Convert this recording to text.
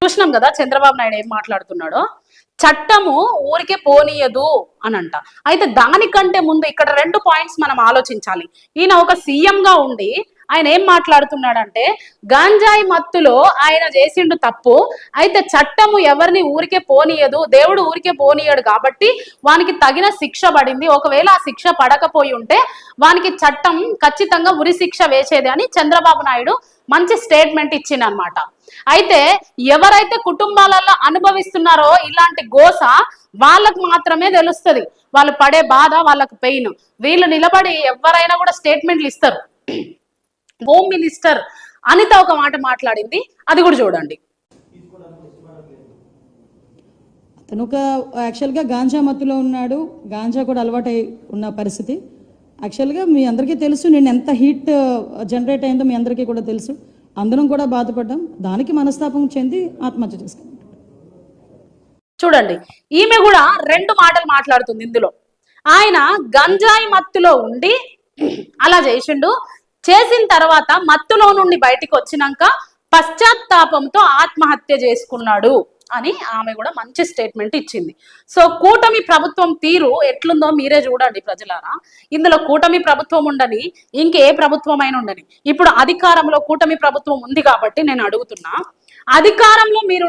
చూసినాం కదా చంద్రబాబు నాయుడు ఏం మాట్లాడుతున్నాడో. చట్టము ఊరికే పోనీయదు అనంట. అయితే దానికంటే ముందు ఇక్కడ 2 పాయింట్స్ మనం ఆలోచించాలి. ఈయన ఒక సీఎం గా ఉండి ఆయన ఏం మాట్లాడుతున్నాడంటే, గాంజాయి మత్తులో ఆయన చేసిండు తప్పు, అయితే చట్టము ఎవరిని ఊరికే పోనీయదు, దేవుడు ఊరికే పోనీయడు కాబట్టి వానికి తగిన శిక్ష పడింది. ఒకవేళ ఆ శిక్ష పడకపోయి ఉంటే వానికి చట్టం ఖచ్చితంగా ఉరి శిక్ష వేసేది అని చంద్రబాబు నాయుడు మంచి స్టేట్మెంట్ ఇచ్చిందనమాట. అయితే ఎవరైతే కుటుంబాలలో అనుభవిస్తున్నారో ఇలాంటి గోస వాళ్ళకు మాత్రమే తెలుస్తుంది, వాళ్ళు పడే బాధ, వాళ్ళకు పెయిన్. వీళ్ళు నిలబడి ఎవరైనా కూడా స్టేట్మెంట్లు ఇస్తారు. హోమ్ మినిస్టర్ అనిత ఒక మాట మాట్లాడింది, అది కూడా చూడండి. తను ఒక యాక్చువల్గా గాంజా మత్తులో ఉన్నాడు, గాంజా కూడా అలవాటై ఉన్న పరిస్థితి. యాక్చువల్గా మీ అందరికీ తెలుసు, నేను ఎంత హీట్ జనరేట్ అయిందో మీ అందరికీ కూడా తెలుసు. అందరం కూడా బాధపడ్డాం, దానికి మనస్తాపం చెంది ఆత్మహత్య చేసుకున్నాం. చూడండి, ఈమె కూడా 2 మాటలు మాట్లాడుతుంది ఇందులో. ఆయన గంజాయి మత్తులో ఉండి అలా చేసిండు, చేసిన తర్వాత మత్తులో నుండి బయటికి వచ్చినాక పశ్చాత్తాపంతో ఆత్మహత్య చేసుకున్నాడు అని ఆమె కూడా మంచి స్టేట్మెంట్ ఇచ్చింది. సో కూటమి ప్రభుత్వం తీరు ఎట్లుందో మీరే చూడండి ప్రజలారా. ఇందులో కూటమి ప్రభుత్వం ఉండని, ఇంకే ప్రభుత్వం అయినా ఉండని, ఇప్పుడు అధికారంలో కూటమి ప్రభుత్వం ఉంది కాబట్టి నేను అడుగుతున్నా, అధికారంలో మీరు